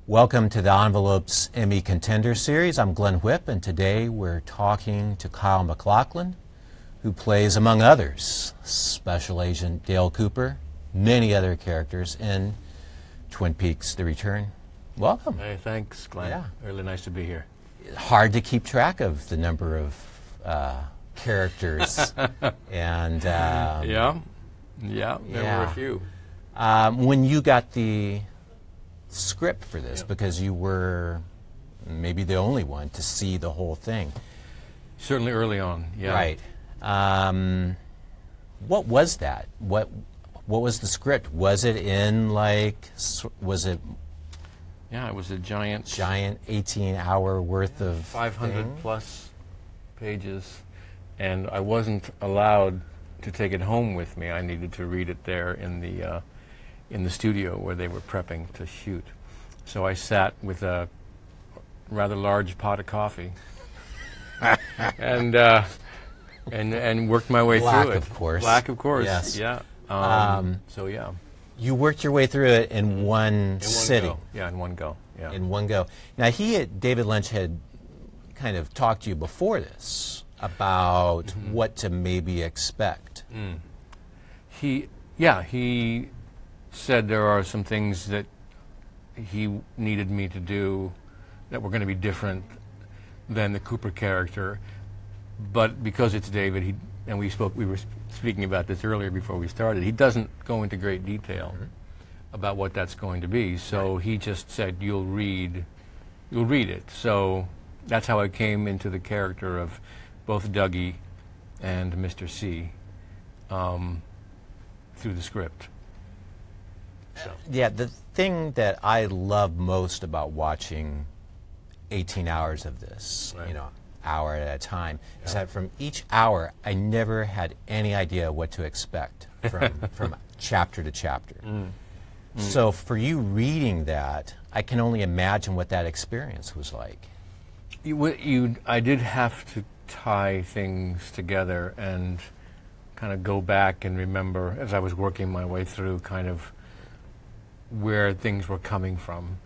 Welcome to the Envelopes Emmy Contender Series. I'm Glenn Whipp, and today we're talking to Kyle MacLachlan, who plays, among others, Special Agent Dale Cooper, many other characters in Twin Peaks: The Return. Welcome. Hey, thanks, Glenn. Yeah. Really nice to be here. Hard to keep track of the number of characters. And there were a few. When you got the script for this, because you were maybe the only one to see the whole thing. Certainly early on, yeah. Right. What was that? What was the script? Was it in was it? Yeah, it was a giant 18-hour worth of 500 thing? plus pages, and I wasn't allowed to take it home with me. I needed to read it there in the studio where they were prepping to shoot. So I sat with a rather large pot of coffee and worked my way through it. Black, of course. Black, of course. Yes. Yeah. So yeah. You worked your way through it in one sitting. Go. Yeah, in one go. Yeah. In one go. Now, David Lynch had kind of talked to you before this about what to maybe expect. He said there are some things that he needed me to do that were going to be different than the Cooper character, but because it's David, we were speaking about this earlier before we started, he doesn't go into great detail about what that's going to be. So he just said, you'll read it. So that's how I came into the character of both Dougie and Mr. C through the script. So. Yeah, the thing that I love most about watching 18 hours of this, hour at a time, is that from each hour, I never had any idea what to expect from chapter to chapter. So for you reading that, I can only imagine what that experience was like. I did have to tie things together and kind of go back and remember, as I was working my way through, kind of where things were coming from.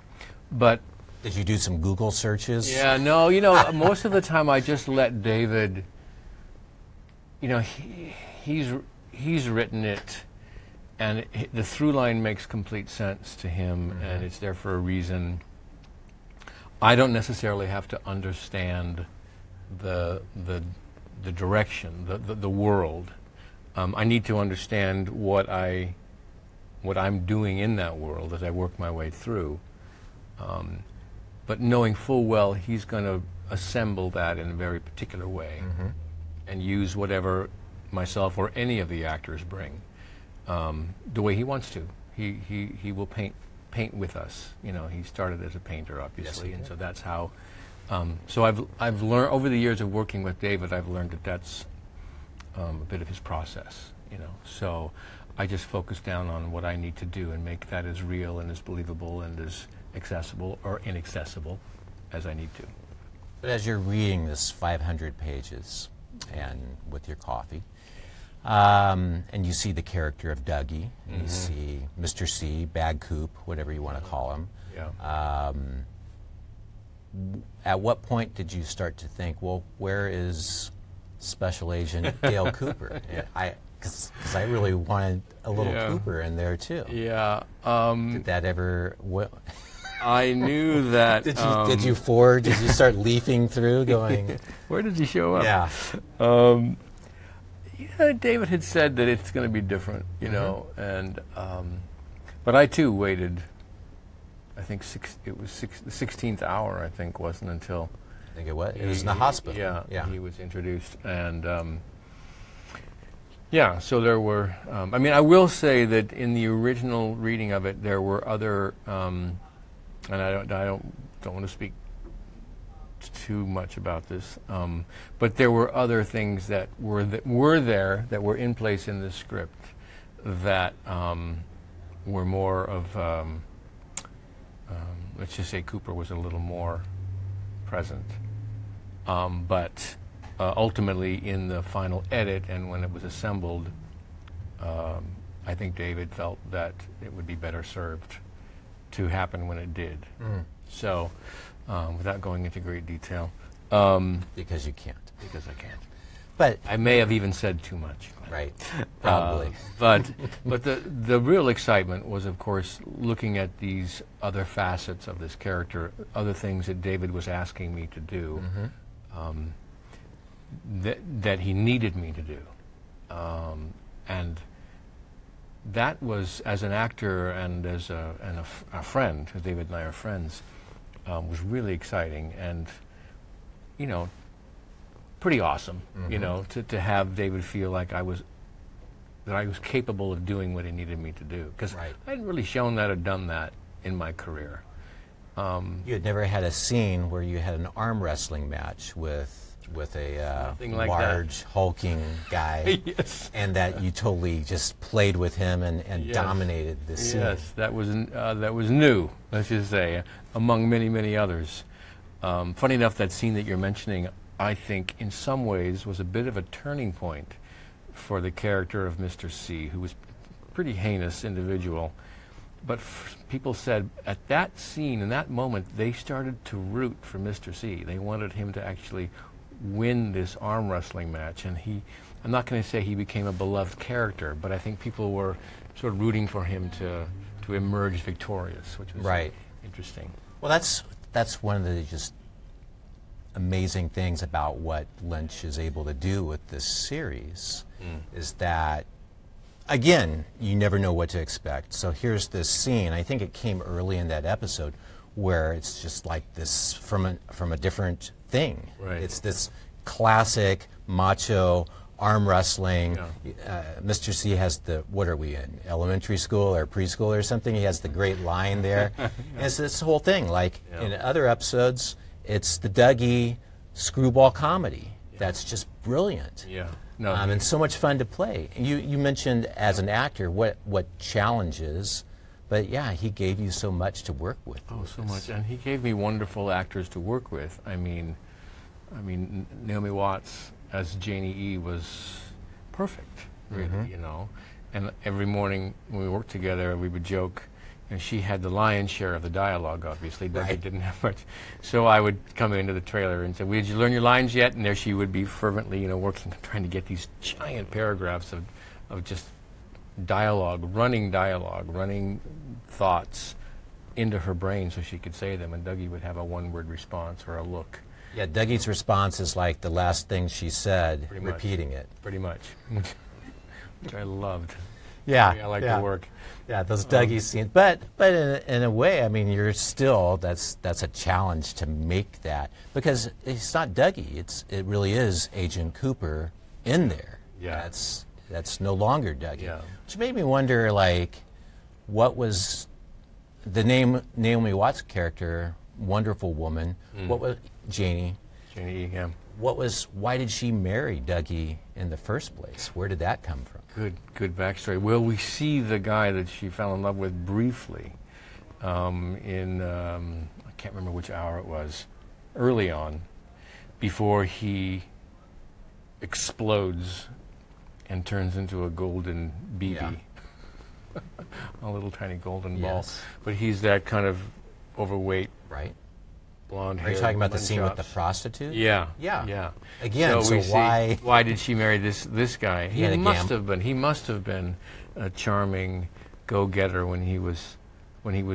But did you do some Google searches? Yeah, no, most of the time I just let David, he's written it, and the through line makes complete sense to him, and it's there for a reason. I don't necessarily have to understand the direction, the world. I need to understand what I'm doing in that world as I work my way through. But knowing full well he's going to assemble that in a very particular way and use whatever myself or any of the actors bring the way he wants to. He will paint with us. He started as a painter, obviously, yes, and so that's how. So I've learned over the years of working with David, I've learned that that's a bit of his process. So I just focus down on what I need to do and make that as real and as believable and as accessible or inaccessible as I need to. But as you're reading this 500 pages and with your coffee, and you see the character of Dougie, and you see Mr. C, Bad Coop, whatever you want to call him. Yeah. At what point did you start to think, well, where is Special Agent Dale Cooper? Because I really wanted a little Cooper in there too. Yeah. Did that ever? I knew that. Did you start leafing through, going? Where did he show up? Yeah. David had said that it's going to be different, and but I too waited. I think the 16th hour. I think wasn't until. I think it was. It was in the hospital. Yeah. He was introduced, and so there were. I will say that in the original reading of it, there were other, and I don't want to speak too much about this, but there were other things that were there that were in place in the script that were more of. Let's just say Cooper was a little more present, but ultimately in the final edit and when it was assembled, I think David felt that it would be better served to happen when it did. So, without going into great detail. Because you can't. Because I can't. But I may have even said too much. right, probably. But the real excitement was, of course, looking at these other facets of this character, other things that David was asking me to do, that he needed me to do. And that was, as an actor and as a friend, because David and I are friends, was really exciting and, pretty awesome, to have David feel like I was capable of doing what he needed me to do. Because I hadn't really shown that or done that in my career. You had never had a scene where you had an arm wrestling match with a like large, hulking guy, Yes. and that you totally just played with him and dominated the scene. Yes, that was new, let's just say, among many, many others. Funny enough, that scene that you're mentioning, I think, in some ways, was a bit of a turning point for the character of Mr. C, who was a pretty heinous individual. But people said at that scene, in that moment, they started to root for Mr. C. They wanted him to actually win this arm wrestling match, and I'm not going to say he became a beloved character, but I think people were sort of rooting for him to emerge victorious, which was interesting. Well, that's one of the just amazing things about what Lynch is able to do with this series, is that, again, you never know what to expect. So here's this scene, I think it came early in that episode, where it's just like this from a different thing. Right. It's this classic macho arm wrestling. Mr. C has what are we in, elementary school or preschool or something? He has the great line there. And it's this whole thing, like in other episodes, it's the Dougie screwball comedy. That's just brilliant. Yeah. And so much fun to play. You mentioned as an actor what challenges, but he gave you so much to work with. Oh, so much. And he gave me wonderful actors to work with. I mean, Naomi Watts as Janie E. was perfect, really, And every morning when we worked together, we would joke, and she had the lion's share of the dialogue, obviously. Dougie didn't have much. So I would come into the trailer and say, well, did you learn your lines yet? And there she would be fervently, working, trying to get these giant paragraphs of just running thoughts into her brain so she could say them, and Dougie would have a one-word response or a look. Yeah, Dougie's response is like the last thing she said, repeating it. Pretty much. Which I loved. Yeah. I like the work. Yeah, those Dougie scenes. But in a way, I mean, you're still, that's a challenge to make that. Because it's not Dougie. It really is Agent Cooper in there. Yeah. That's no longer Dougie. Yeah. Which made me wonder, like, what was the Naomi Watts character, wonderful woman, what was Janie? Janie E. Yeah. Why did she marry Dougie in the first place? Where did that come from? Good backstory. Well, we see the guy that she fell in love with briefly in, I can't remember which hour it was, early on, before he explodes and turns into a golden BB. A little tiny golden ball. But he's that kind of overweight, blonde hair. Are you talking about the scene with the prostitute? Yeah. Again, so why did she marry this guy? He must have been a charming go-getter when he was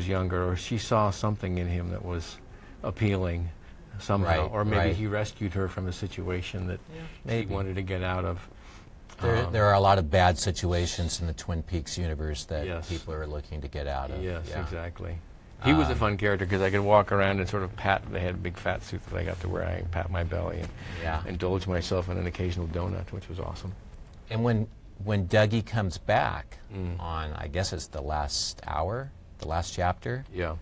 younger, or she saw something in him that was appealing somehow, or maybe he rescued her from a situation that she wanted to get out of. There are a lot of bad situations in the Twin Peaks universe that people are looking to get out of. Yes, exactly. He was a fun character because I could walk around and sort of they had a big fat suit that I got to wear. I could pat my belly and indulge myself in an occasional donut, which was awesome. And when Dougie comes back on, I guess it's the last hour, the last chapter. Yeah.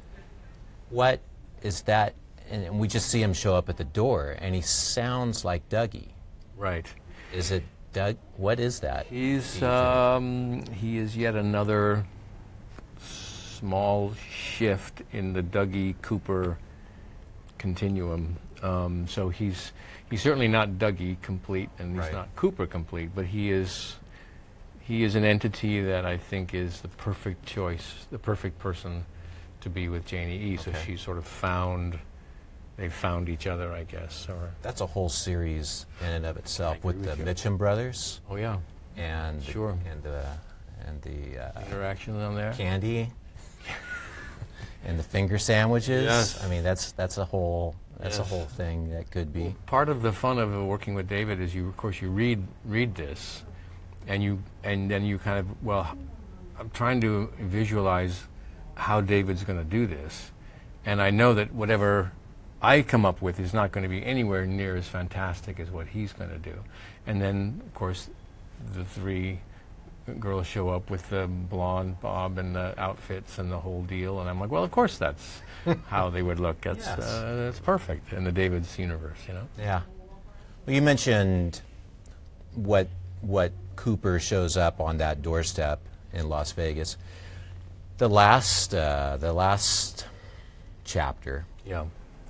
What is that? And we just see him show up at the door, and he sounds like Dougie. Right. Is it Doug? What is that? He is yet another small shift in the Dougie Cooper continuum. So he's certainly not Dougie complete, and he's not Cooper complete, but he is an entity that I think is the perfect choice, the perfect person to be with Janie E. So she sort of they found each other, I guess. Or that's a whole series in and of itself with the Mitchum brothers. Oh yeah, and sure, and the interaction on there, candy, and the finger sandwiches. Yes. I mean that's a whole a whole thing that could be. Part of the fun of working with David is you read this, and then you kind of I'm trying to visualize how David's going to do this, and I know that whatever I come up with is not going to be anywhere near as fantastic as what he's going to do. And then, of course, the three girls show up with the blonde bob and the outfits and the whole deal, and I'm like, well, of course that's how they would look. That's perfect in the David's universe, you know. Yeah. Well, you mentioned what Cooper shows up on that doorstep in Las Vegas. The last chapter. Yeah.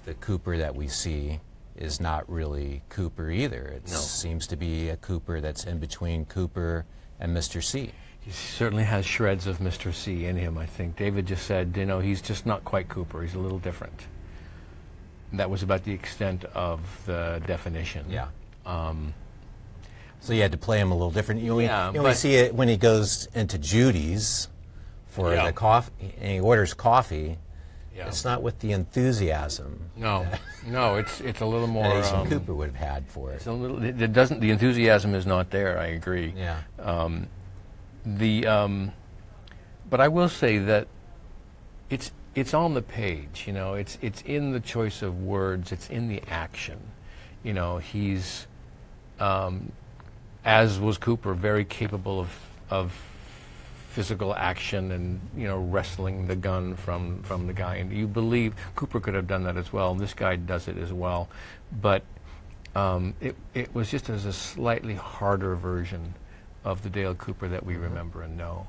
The Cooper that we see is not really Cooper either. It seems to be a Cooper that's in between Cooper and Mr. C. He certainly has shreds of Mr. C in him, I think. David just said, he's just not quite Cooper. He's a little different. That was about the extent of the definition. Yeah. So you had to play him a little different. We see it when he goes into Judy's for the coffee, and he orders coffee. Yeah. It's not with the enthusiasm. No, it's a little more. That Agent Cooper would have had for it. It's a little. It doesn't. The enthusiasm is not there. I agree. Yeah. But I will say that it's on the page. It's in the choice of words. It's in the action. He's, as was Cooper, very capable of physical action and wrestling the gun from the guy, and you believe Cooper could have done that as well, and this guy does it as well, but it was just as a slightly harder version of the Dale Cooper that we remember and know.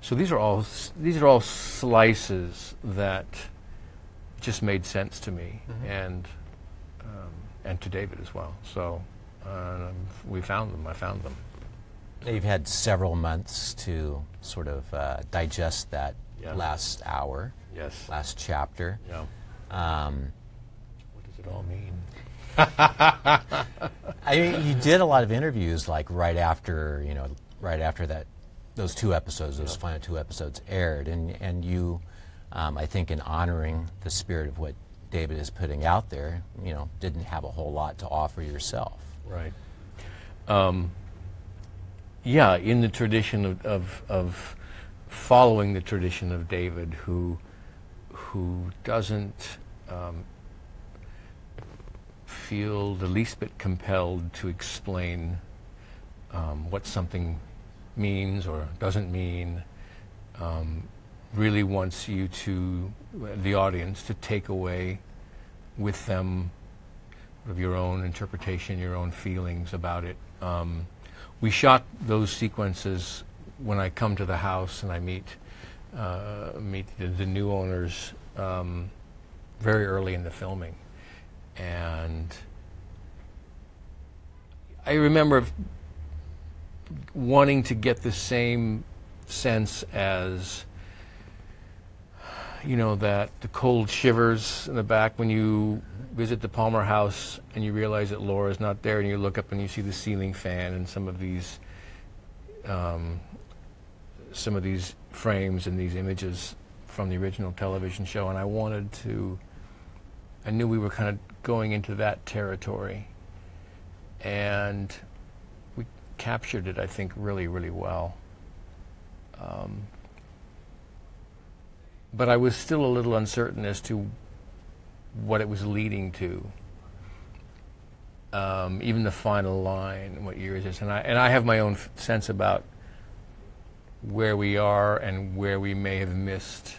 So these are all slices that just made sense to me, and to David as well. So we found them. I found them. You've had several months to sort of digest that last hour, last chapter. Yeah. What does it all mean? You did a lot of interviews, like right after that, those final two episodes aired, and you, I think, in honoring the spirit of what David is putting out there, didn't have a whole lot to offer yourself. Right. Yeah, in the tradition of following the tradition of David, who doesn't feel the least bit compelled to explain what something means or doesn't mean, really wants you the audience, to take away with them of your own interpretation, your own feelings about it. We shot those sequences when I come to the house and I meet the new owners very early in the filming, and I remember wanting to get the same sense as that the cold shivers in the back when you visit the Palmer house and you realize that Laura's not there, and you look up and you see the ceiling fan and some of these frames and these images from the original television show, and I knew we were kind of going into that territory, and we captured it, I think, really, really well. But I was still a little uncertain as to what it was leading to. Even the final line, what year is this? And I have my own sense about where we are and where we may have missed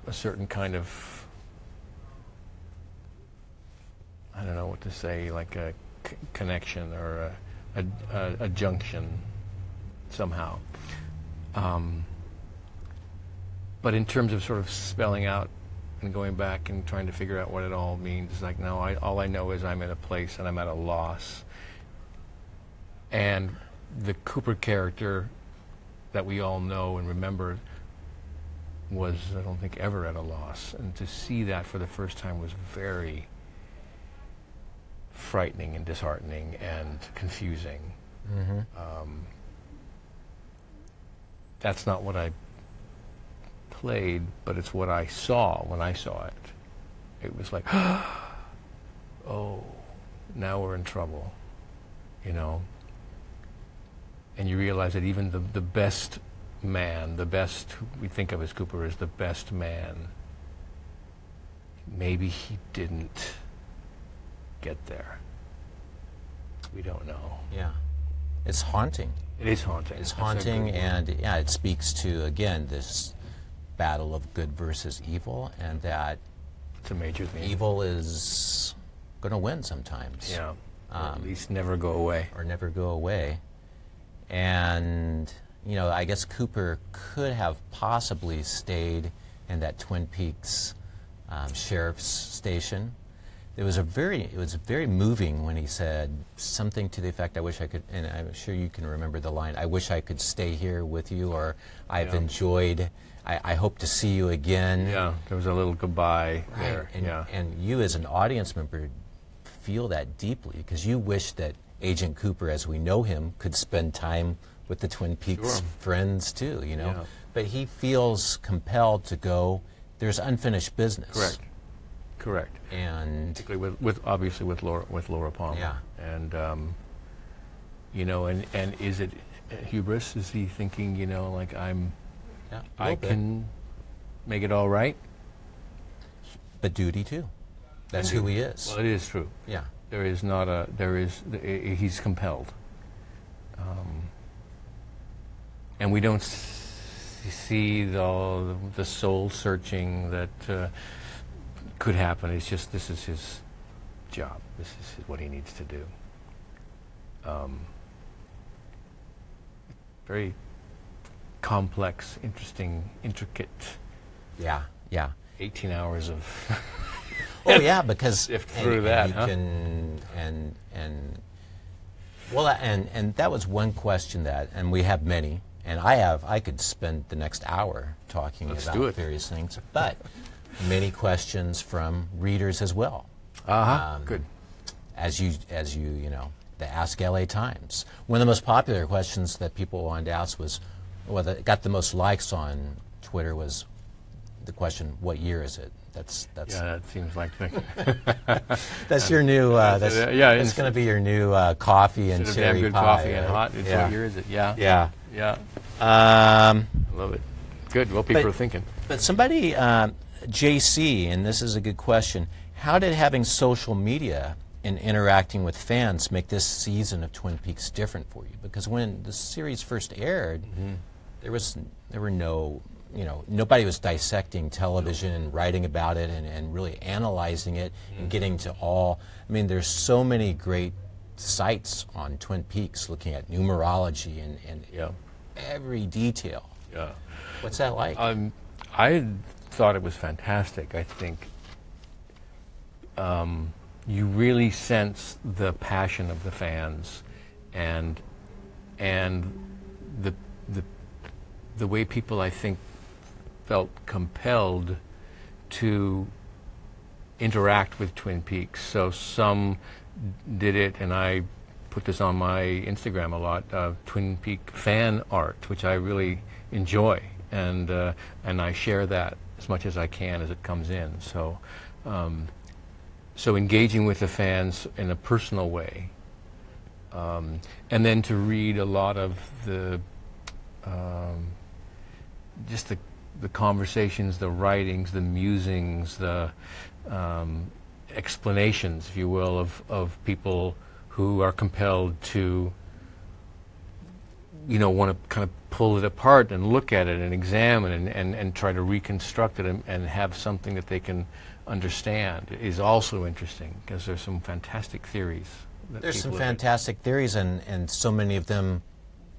a certain kind of, I don't know what to say, like a connection or a junction somehow. But in terms of sort of spelling out and going back and trying to figure out what it all means, it's like, no, all I know is I'm in a place and I'm at a loss. And the Cooper character that we all know and remember was, I don't think, ever at a loss. And to see that for the first time was very frightening and disheartening and confusing. That's not what I played, but it's what I saw when I saw it. It was like, oh, now we're in trouble, you know. And you realize that even the best man, the best we think of as Cooper as the best man, maybe he didn't get there. We don't know. Yeah. It's haunting. It is haunting. It's haunting, and yeah, it speaks to, again, this battle of good versus evil, and that it's a major theme. Evil is going to win sometimes. Yeah. Or at least never go away. Or never go away. And, you know, I guess Cooper could have possibly stayed in that Twin Peaks sheriff's station. It was very moving when he said something to the effect, I wish I could, and I'm sure you can remember the line, I wish I could stay here with you, or I've enjoyed, I hope to see you again. Yeah, there was a little goodbye there. And, yeah. And you as an audience member feel that deeply, because you wish that Agent Cooper, as we know him, could spend time with the Twin Peaks friends too, you know. Yeah. But he feels compelled to go, there's unfinished business. Correct. And particularly with obviously with Laura Palmer. Yeah. And you know, and is it hubris? Is he thinking, you know, like I can make it all right? But duty too. That's who he is. Well, it is true. Yeah. He's compelled. And we don't see the soul searching that could happen. It's just, this is his job. This is what he needs to do. Very complex, interesting, intricate. Yeah, yeah. 18 hours of. Oh yeah, because sift through that, you can and that was one question that, and we have many, and I could spend the next hour talking about various things, but many questions from readers as well. Good. As you know, the Ask LA Times. One of the most popular questions that people wanted to ask was, well, that got the most likes on Twitter was the question, "What year is it?" That's yeah. That seems like that's your new. That's going to be your new coffee and cherry damn good pie. Coffee and hot. What year is it? Yeah. Yeah. Yeah. I love it. Good. Well, people are thinking. But somebody, JC, and this is a good question. How did having social media and interacting with fans make this season of Twin Peaks different for you? Because when the series first aired, there were no. You know, nobody was dissecting television and writing about it and really analyzing it and getting to all. I mean, there's so many great sites on Twin Peaks looking at numerology and every detail. Yeah. What's that like? I thought it was fantastic. I think you really sense the passion of the fans and the way people, I think, felt compelled to interact with Twin Peaks. So some did it, and I put this on my Instagram a lot, Twin Peak fan art, which I really enjoy, and I share that as much as I can as it comes in. So so engaging with the fans in a personal way, and then to read a lot of the just the conversations, the writings, the musings, the explanations, if you will, of people who are compelled to, you know, want to kind of pull it apart and look at it and examine and try to reconstruct it and have something that they can understand is also interesting, because there's some fantastic theories. There's some fantastic theories, and so many of them,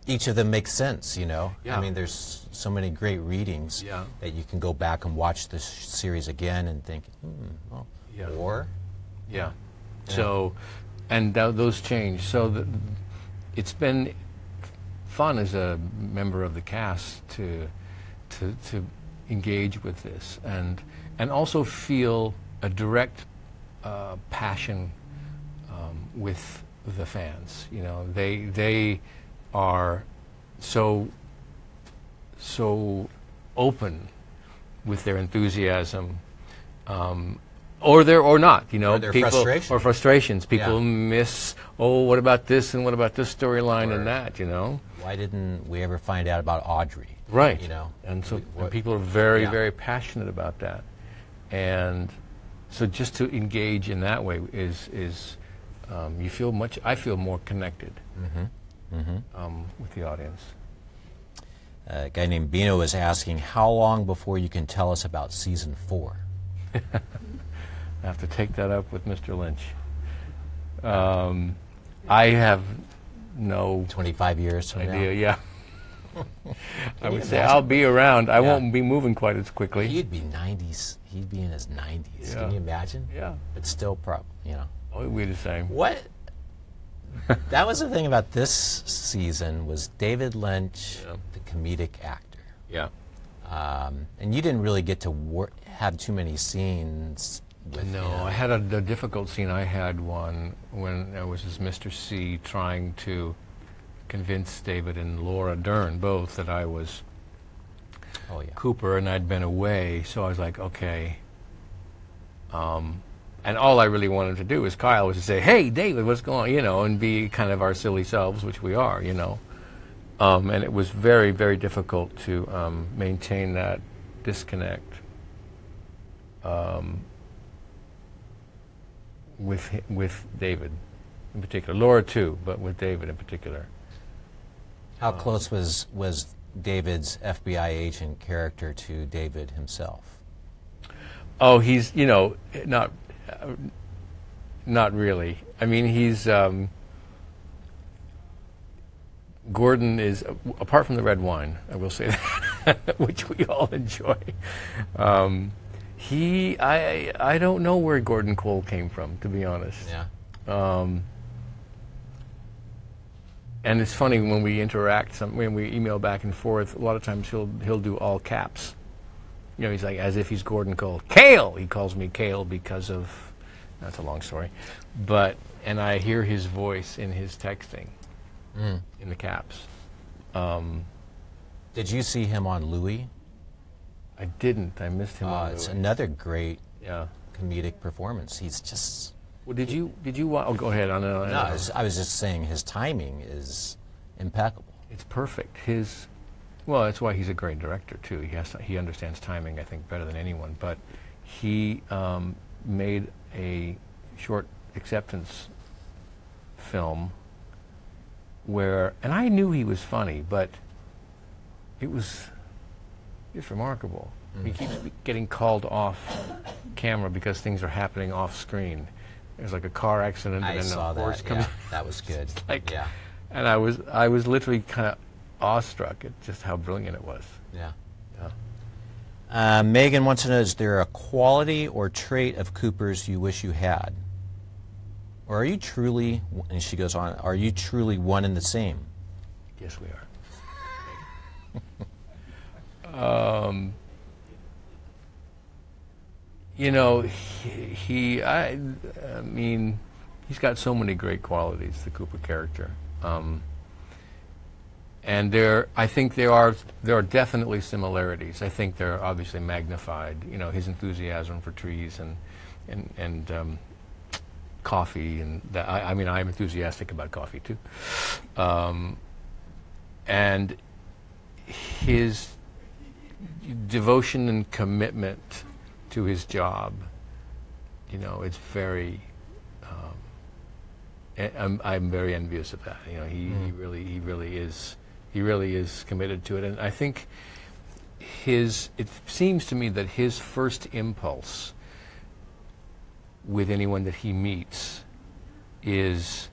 each of them makes sense, you know. Yeah. I mean, there's so many great readings that you can go back and watch the series again and think, well, or? Yeah. So, and those change. So it's been fun as a member of the cast to engage with this and also feel a direct passion with the fans. You know, they are so open with their enthusiasm, or not. You know, or their frustrations. People miss. Oh, what about this and what about this storyline and that? You know, why didn't we ever find out about Audrey? Right. You know, and so and people are very very passionate about that, and so just to engage in that way is you feel much. I feel more connected with the audience. A guy named Bino is asking, how long before you can tell us about season 4? I have to take that up with Mr. Lynch. I have no 25 years from idea. now? Yeah. I would say I'll be around. I won't be moving quite as quickly. He'd be 90s. He'd be in his 90s. Yeah. Can you imagine? Yeah. But still, Oh, we're the same. What? That was the thing about this season was David Lynch, the comedic actor. Yeah. And you didn't really get to have too many scenes with him. I had a difficult scene. I had one when I was as Mr. C trying to convince David and Laura Dern both that I was Cooper and I'd been away. So I was like, okay. And all I really wanted to do was Kyle was to say, hey, David, what's going on? You know, and be kind of our silly selves, which we are, you know. And it was very, very difficult to maintain that disconnect with David in particular. Laura too, but with David in particular. How close was David's FBI agent character to David himself? Oh, he's, you know, not really. I mean, he's Gordon is, apart from the red wine, I will say that, which we all enjoy. I don't know where Gordon Cole came from, to be honest. Yeah. And it's funny when we interact, when we email back and forth. A lot of times he'll do all caps. You know, he's like as if he's Gordon Cole. Kale. He calls me Kale because of. That's a long story, and I hear his voice in his texting, in the caps. Did you see him on Louis? I didn't. I missed him on Louis. It's another great comedic performance. He's just. Well, did you? Oh, go ahead. No, I was just saying his timing is impeccable. It's perfect. Well, that's why he's a great director too. He understands timing, I think, better than anyone. But he made a short acceptance film where, and I knew he was funny, but it was just remarkable. He keeps getting called off camera because things are happening off screen. There's like a car accident and then a horse comes. That was good. And I was literally kind of awestruck at just how brilliant it was. Megan wants to know, is there a quality or trait of Cooper's you wish you had? Or are you truly, and she goes on, are you truly one and the same? Yes, we are. You know, I mean, he's got so many great qualities, the Cooper character. And I think there are definitely similarities. I think they're obviously magnified. You know, his enthusiasm for trees and coffee, and that. I mean, I'm enthusiastic about coffee too. And his devotion and commitment to his job. You know, it's very. I'm very envious of that. You know, he really is. He really is committed to it, and I think it seems to me that his first impulse with anyone that he meets is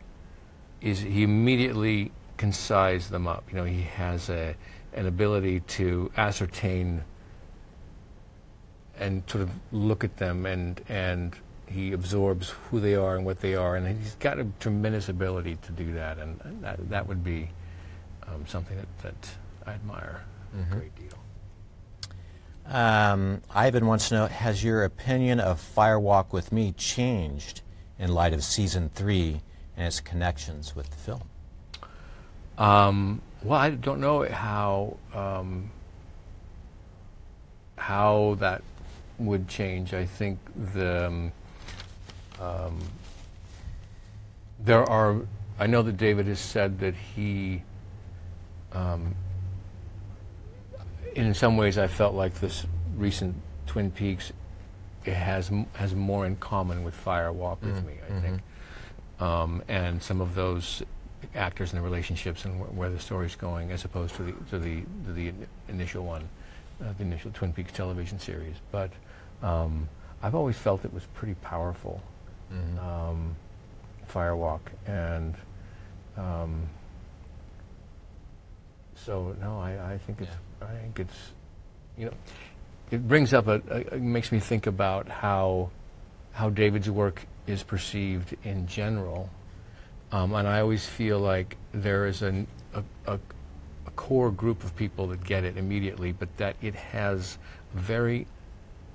he immediately can size them up. You know, he has an ability to ascertain and sort of look at them, and he absorbs who they are and what they are, and he's got a tremendous ability to do that, and that would be something that I admire a great deal. Ivan wants to know, has your opinion of Fire Walk with Me changed in light of season 3 and its connections with the film? Well, I don't know how that would change. I think I know that David has said that he, in some ways, I felt like this recent Twin Peaks, it has more in common with Fire Walk with Me, I think, and some of those actors and the relationships and where the story's going, as opposed to the initial one, the initial Twin Peaks television series. But I've always felt it was pretty powerful, Fire Walk, and so no, I think it's it brings up it makes me think about how David's work is perceived in general, and I always feel like there is a core group of people that get it immediately, but that it has a very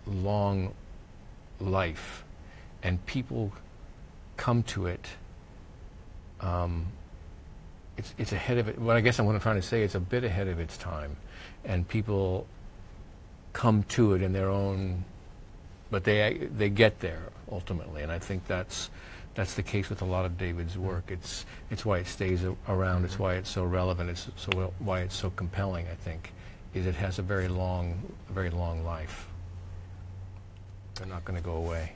long life, and people come to it. It's ahead of it. Well, I guess what I'm trying to say, it's a bit ahead of its time, and people come to it in their own, but they get there ultimately, and I think that's the case with a lot of David's work. It's why it stays around. It's why it's so relevant. It's why it's so compelling. I think is it has a very long life. They're not going to go away.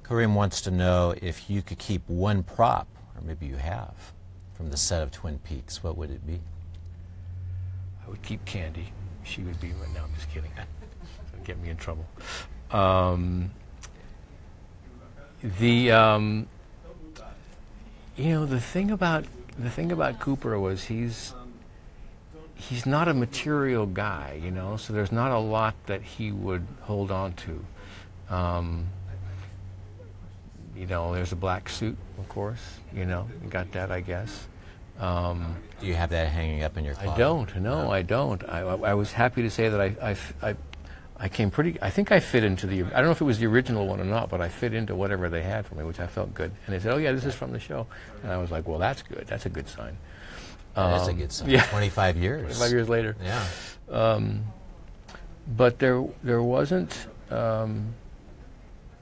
Kareem wants to know if you could keep one prop, or maybe you have, from the set of Twin Peaks, what would it be? I would keep Candy. She would be. No, I'm just kidding. That'd get me in trouble. The thing about Cooper was he's not a material guy, so there's not a lot that he would hold on to. There's a black suit, of course, you got that, I guess. Do you have that hanging up in your closet? I don't. No, I don't. I was happy to say that I came pretty. I think I fit into the. I don't know if it was the original one or not, but I fit into whatever they had for me, which I felt good. And they said, "Oh yeah, this is from the show," and I was like, "Well, that's good. That's a good sign." That's a good sign. Yeah. 25 years. 25 years later. Yeah. But there wasn't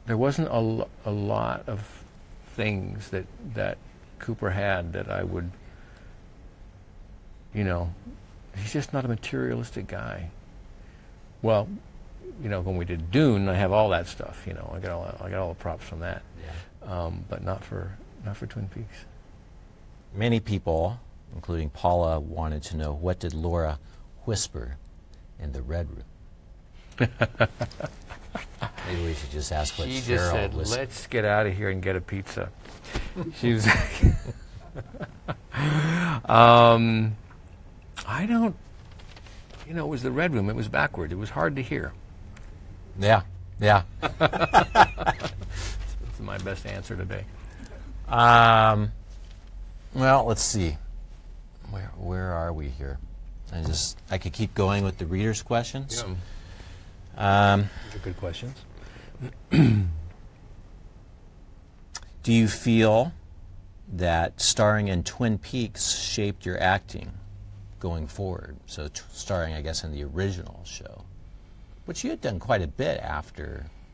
a lot of things that Cooper had that I would. He's just not a materialistic guy. Well, when we did Dune, I have all that stuff. I got all the props from that. Yeah. But not for Twin Peaks. Many people, including Paula, wanted to know, what did Laura whisper in the Red Room? Maybe we should just ask what she Cheryl just said, whispered. "Let's get out of here and get a pizza." She was. I don't. It was the Red Room. It was backward. It was hard to hear. Yeah. That's my best answer today. Well, let's see. Where are we here? I could keep going with the readers' questions. Yeah. These are good questions. Do you feel that starring in Twin Peaks shaped your acting going forward? So starring, I guess, in the original show, which you had done quite a bit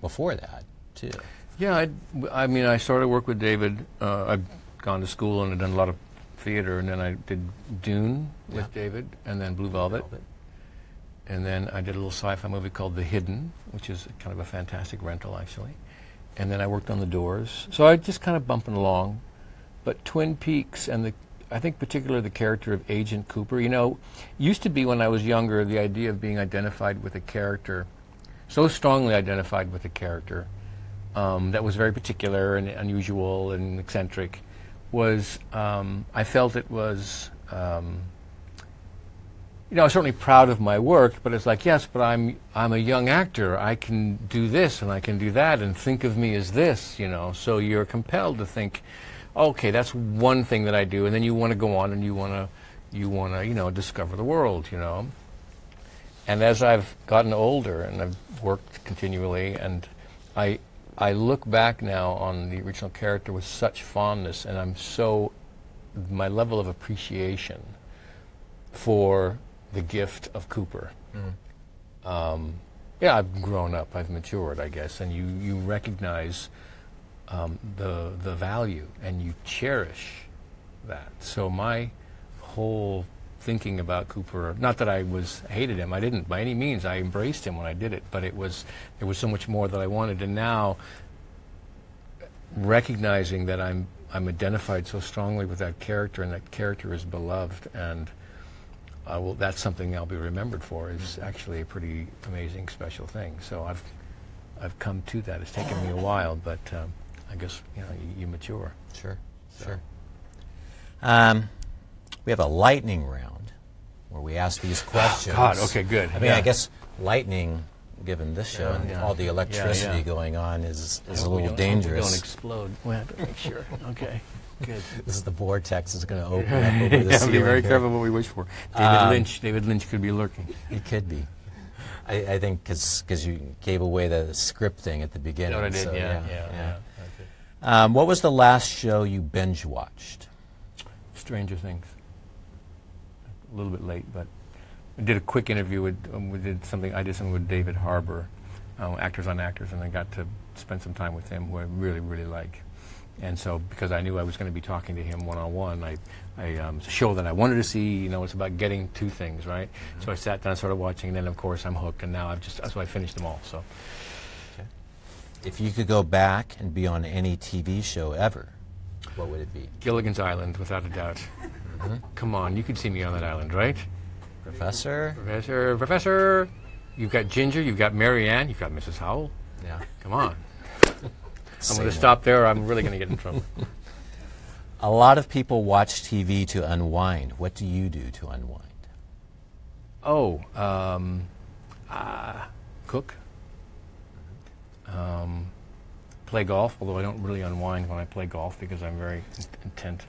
before that, too. Yeah, I started work with David. I've gone to school and I've done a lot of theater, and then I did Dune with David, and then Blue Velvet. And then I did a little sci-fi movie called The Hidden, which is kind of a fantastic rental, actually. And then I worked on The Doors. So I just kind of bumping along. But Twin Peaks and I think particularly the character of Agent Cooper, used to be when I was younger, the idea of being identified with a character, so strongly identified with a character, that was very particular and unusual and eccentric, was, I felt it was, I was certainly proud of my work, but it's like, yes, but I'm a young actor. I can do this and I can do that, and think of me as this, So you're compelled to think, okay, that's one thing that I do, and then you want to go on and you want to discover the world, And as I've gotten older and I've worked continually, and I look back now on the original character with such fondness, and my level of appreciation for the gift of Cooper. Yeah, I've grown up, I've matured, I guess, and you recognize the value, and you cherish that. So my whole thinking about Cooper, not that I hated him, I didn't by any means, I embraced him when I did it, but there was so much more that I wanted, and now recognizing that I'm identified so strongly with that character, and that character is beloved, and that's something I'll be remembered for, is actually a pretty amazing, special thing. So I've come to that. It's taken me a while, but I guess you mature. Sure. We have a lightning round where we ask these questions. God, okay, good. I mean, I guess lightning, given this show and all the electricity going on, is a little dangerous. Don't explode. We have to make sure. Okay, good. This is the vortex is going to open up over the ceiling. Be very careful what we wish for. David Lynch could be lurking. He could be. I think because you gave away the script thing at the beginning. I did. So, Yeah. What was the last show you binge watched? Stranger Things. A little bit late, but we did a quick interview with. I did something with David Harbour, Actors on Actors, and I got to spend some time with him, who I really, really like. And so, because I knew I was going to be talking to him one-on-one, it's a show that I wanted to see. It's about getting to things, right? Mm-hmm. So I sat down, started watching, and then of course I'm hooked. And now so I finished them all. So, okay. If you could go back and be on any TV show ever, what would it be? Gilligan's Island, without a doubt. Mm-hmm. Come on, you could see me on that island, right? Professor. You've got Ginger, you've got Mary Ann, you've got Mrs. Howell. Yeah. Come on. I'm going to stop there, or I'm really going to get in trouble. A lot of people watch TV to unwind. What do you do to unwind? Cook. Play golf, although I don't really unwind when I play golf because I'm very intent.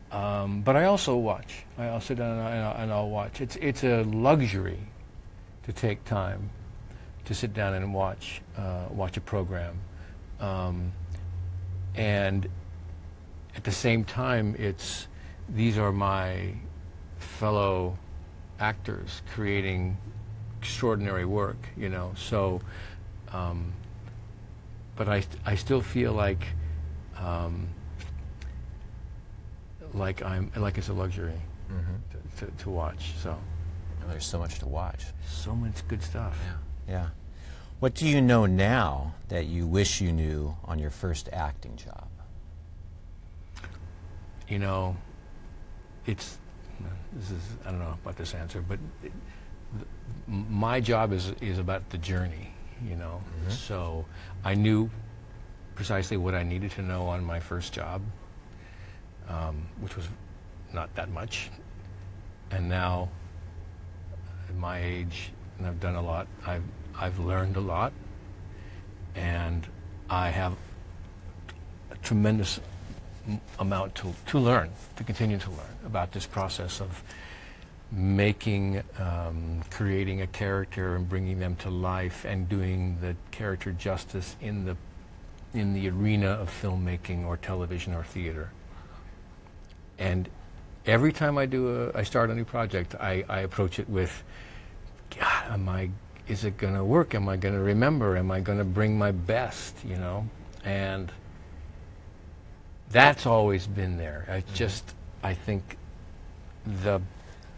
But I also watch. I'll sit down and I'll watch. It's a luxury to take time to sit down and watch a program, and at the same time, these are my fellow actors creating extraordinary work, So, but I still feel like it's a luxury to watch. So, and there's so much to watch. So much good stuff. Yeah. What do you know now that you wish you knew on your first acting job? I don't know about this answer, but my job is about the journey, Mm-hmm. So I knew precisely what I needed to know on my first job, which was not that much. And now, at my age, and I've done a lot, I've learned a lot, and I have a tremendous amount to learn, to continue to learn about this process of creating a character and bringing them to life and doing the character justice in the arena of filmmaking or television or theater. And every time I start a new project, I approach it with, God, is it going to work? Am I going to remember? Am I going to bring my best, And that's always been there. I think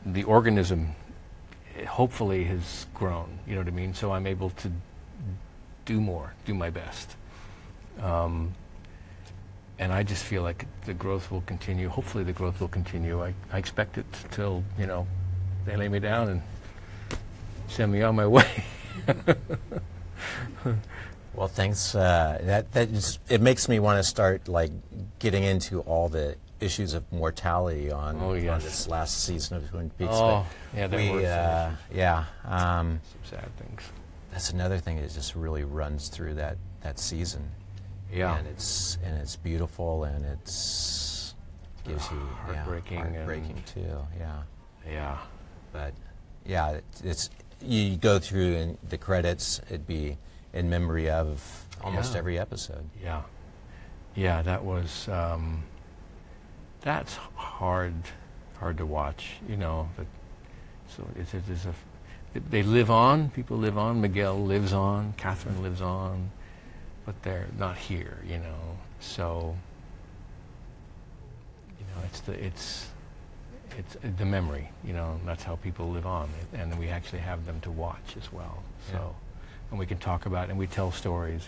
the organism hopefully has grown, you know what I mean? So I'm able to do my best. And I just feel like the growth will continue. Hopefully the growth will continue. I expect it till, they lay me down and send me on my way. Well, thanks. It makes me want to start getting into all the issues of mortality on this last season of Twin Peaks. Some sad things. That's another thing that just really runs through that season. Yeah, and it's beautiful, and gives you heartbreaking too. Yeah. Yeah. But yeah, it's you go through and the credits, it'd be in memory of almost every episode. Yeah, that was that's hard to watch. So they live on. People live on. Miguel lives on. Catherine lives on, but they're not here. So it's the memory. That's how people live on, and we actually have them to watch as well. So, and we can talk about it, and we tell stories.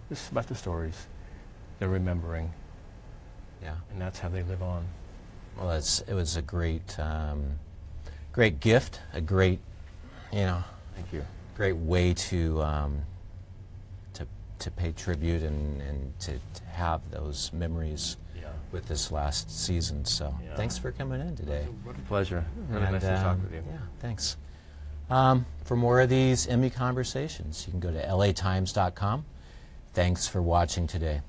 This is about the stories they're remembering. Yeah, and that's how they live on. Well, it was a great gift, a great, Thank you. Great way to pay tribute and to have those memories with this last season. So thanks for coming in today. What a pleasure. Really nice to talk with you. Yeah, thanks. For more of these Emmy conversations, you can go to latimes.com. Thanks for watching today.